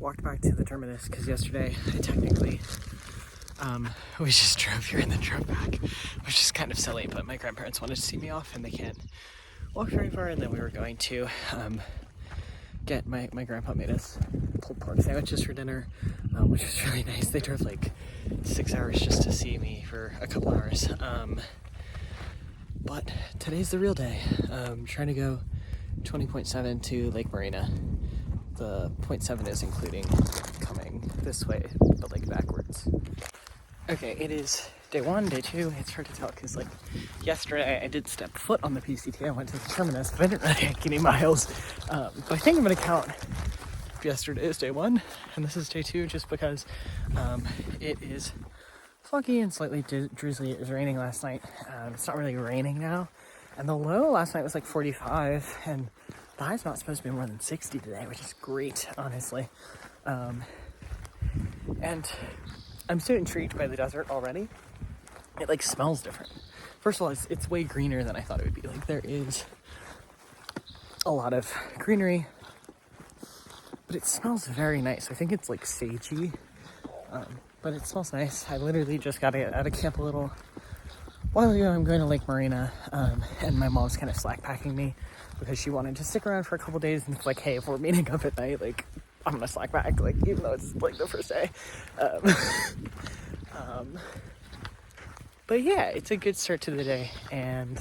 walked back to the terminus because yesterday I technically, we just drove here and then drove back, which is kind of silly, but my grandparents wanted to see me off and they can't walk very far, and then we were going to get my grandpa made us pulled pork sandwiches for dinner, which was really nice. They drove like 6 hours just to see me for a couple hours. But today's the real day. Trying to go 20.7 to Lake Morena. The 0.7 is including coming this way, but like backwards. Okay, it is day one, day two. It's hard to tell because like yesterday I did step foot on the PCT. I went to the terminus, but I didn't really hike any miles. But I think I'm gonna count yesterday as day one, and this is day two, just because it is foggy and slightly drizzly. It was raining last night. It's not really raining now, and the low last night was like 45, and the high's not supposed to be more than 60 today, which is great, honestly. And I'm so intrigued by the desert already. It like smells different. First of all, it's way greener than I thought it would be. Like there is a lot of greenery, but it smells very nice. I think it's like sagey, but it smells nice. I literally just got out of camp a little while ago. I'm going to Lake Morena, and my mom's kind of slack packing me because she wanted to stick around for a couple days, and it's like, hey, if we're meeting up at night, like I'm gonna slack back, like even though it's like the first day. But yeah, it's a good start to the day, and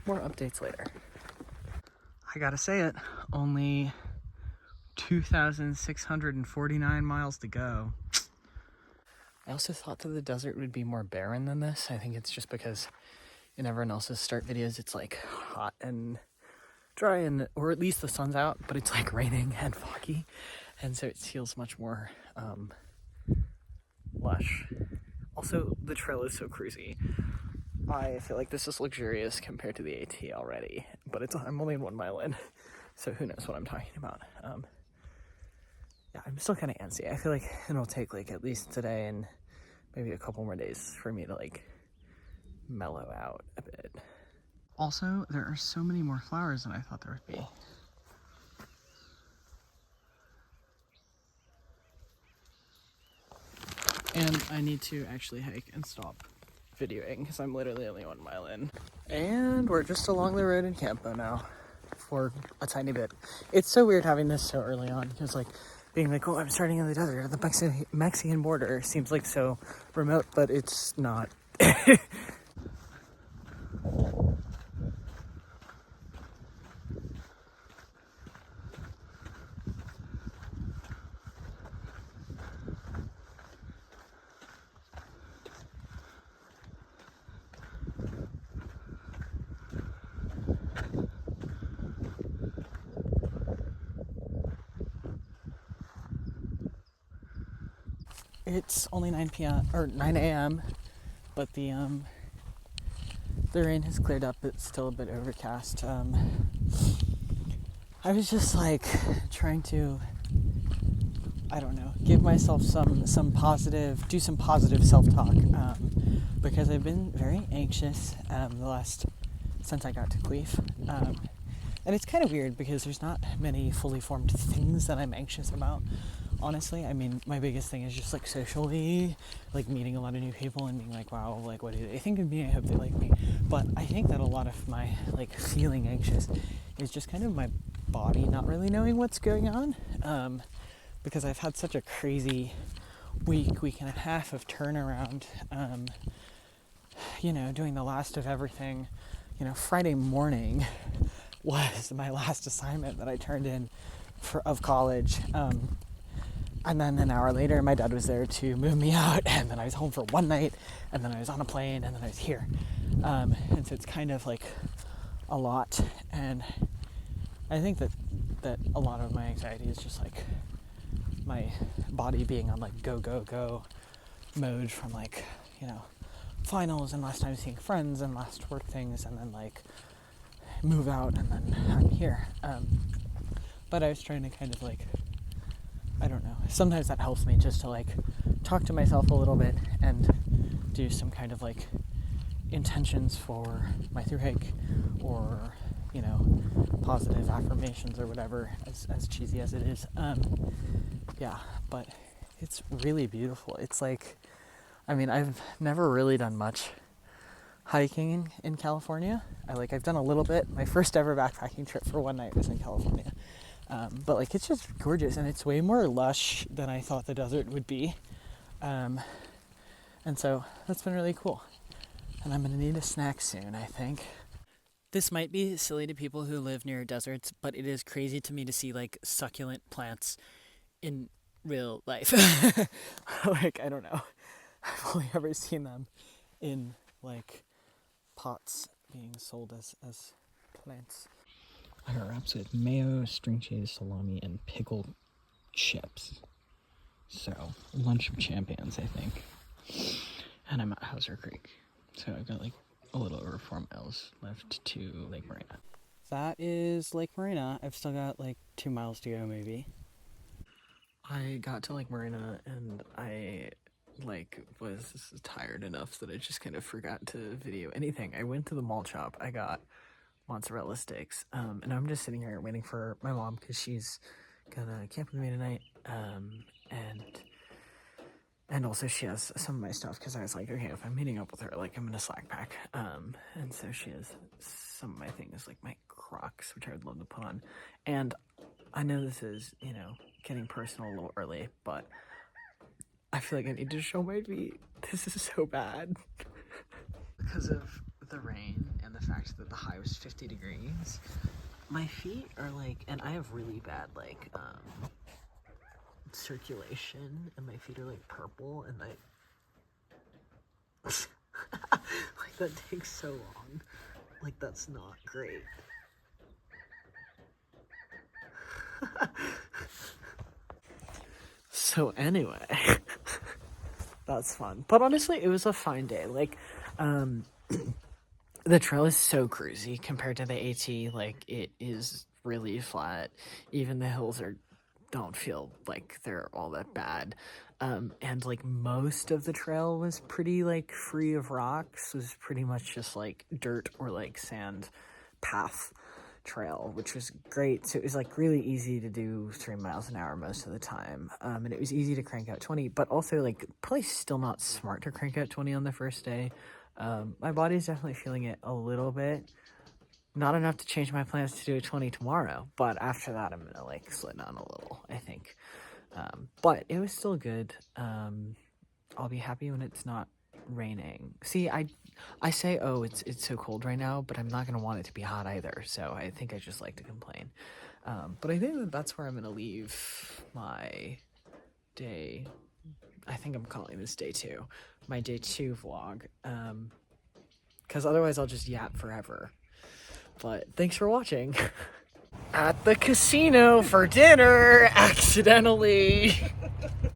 more updates later. I gotta say it, only 2,649 miles to go. I also thought that the desert would be more barren than this. I think it's just because in everyone else's start videos, it's like hot and dry, and or at least the sun's out, but it's like raining and foggy, and so it feels much more lush. Also, the trail is so cruisy. I feel like this is luxurious compared to the AT already, but I'm only 1 mile in, so who knows what I'm talking about. Yeah, I'm still kind of antsy. I feel like it'll take like at least today and maybe a couple more days for me to like mellow out a bit. Also, there are so many more flowers than I thought there would be. And I need to actually hike and stop videoing because I'm literally only 1 mile in. And we're just along the road in Campo now for a tiny bit. It's so weird having this so early on because like being like, oh, I'm starting in the desert, the Mexican border seems like so remote, but it's not. It's only 9 a.m., but the rain has cleared up. It's still a bit overcast. I was just like trying to, I don't know, give myself some positive self-talk, because I've been very anxious since I got to CLEEF. And it's kind of weird because there's not many fully formed things that I'm anxious about. Honestly, I mean, my biggest thing is just like socially, like meeting a lot of new people and being like, wow, like what do they think of me? I hope they like me. But I think that a lot of my like feeling anxious is just kind of my body not really knowing what's going on, because I've had such a crazy week and a half of turnaround, doing the last of everything. Friday morning was my last assignment that I turned in of college. And then an hour later, my dad was there to move me out, and then I was home for one night, and then I was on a plane, and then I was here. And so it's kind of like a lot, and I think that a lot of my anxiety is just like my body being on like go mode from like, finals and last time seeing friends and last work things, and then like move out, and then I'm here. But I was trying to kind of like, I don't know, sometimes that helps me just to like talk to myself a little bit and do some kind of like intentions for my through hike, or positive affirmations or whatever, as cheesy as it is. Yeah, but it's really beautiful. It's like, I mean, I've never really done much hiking in California. I've done a little bit. My first ever backpacking trip for one night was in California. But like, it's just gorgeous, and it's way more lush than I thought the desert would be. And so that's been really cool. And I'm gonna need a snack soon, I think. This might be silly to people who live near deserts, but it is crazy to me to see like succulent plants in real life. Like, I don't know. I've only ever seen them in like pots being sold as plants. I got wraps with mayo, string cheese, salami, and pickled chips. So, lunch of champions, I think. And I'm at Hauser Creek. So I've got like a little over 4 miles left to Lake Morena. That is Lake Morena. I've still got like 2 miles to go, maybe. I got to Lake Morena and I was tired enough that I just kind of forgot to video anything. I went to the malt shop. I got mozzarella sticks, and I'm just sitting here waiting for my mom because she's gonna camp with me tonight, and also she has some of my stuff because I was like, okay, if I'm meeting up with her, like, I'm gonna slack pack, and so she has some of my things, like my Crocs, which I would love to put on. And I know this is, getting personal a little early, but I feel like I need to show my feet. This is so bad. Because of the rain and the fact that the high was 50 degrees, my feet are like, and I have really bad circulation, and my feet are like purple, and like that takes so long. Like, that's not great. So anyway, that's fun. But honestly, it was a fine day. Like, the trail is so cruisy compared to the AT. Like, it is really flat. Even the hills don't feel like they're all that bad. And like most of the trail was pretty like free of rocks. It was pretty much just like dirt or like sand path trail, which was great. So it was like really easy to do 3 miles an hour most of the time. And it was easy to crank out 20, but also like probably still not smart to crank out 20 on the first day. My body's definitely feeling it a little bit. Not enough to change my plans to do a 20 tomorrow, but after that I'm gonna like slow down a little, I think. But it was still good. I'll be happy when it's not raining. See, I say, oh, it's so cold right now, but I'm not gonna want it to be hot either, so I think I just like to complain. But I think that's where I'm gonna leave my day. I think I'm calling this day 2. My day 2 vlog. Because otherwise I'll just yap forever. But thanks for watching. At the casino for dinner, accidentally.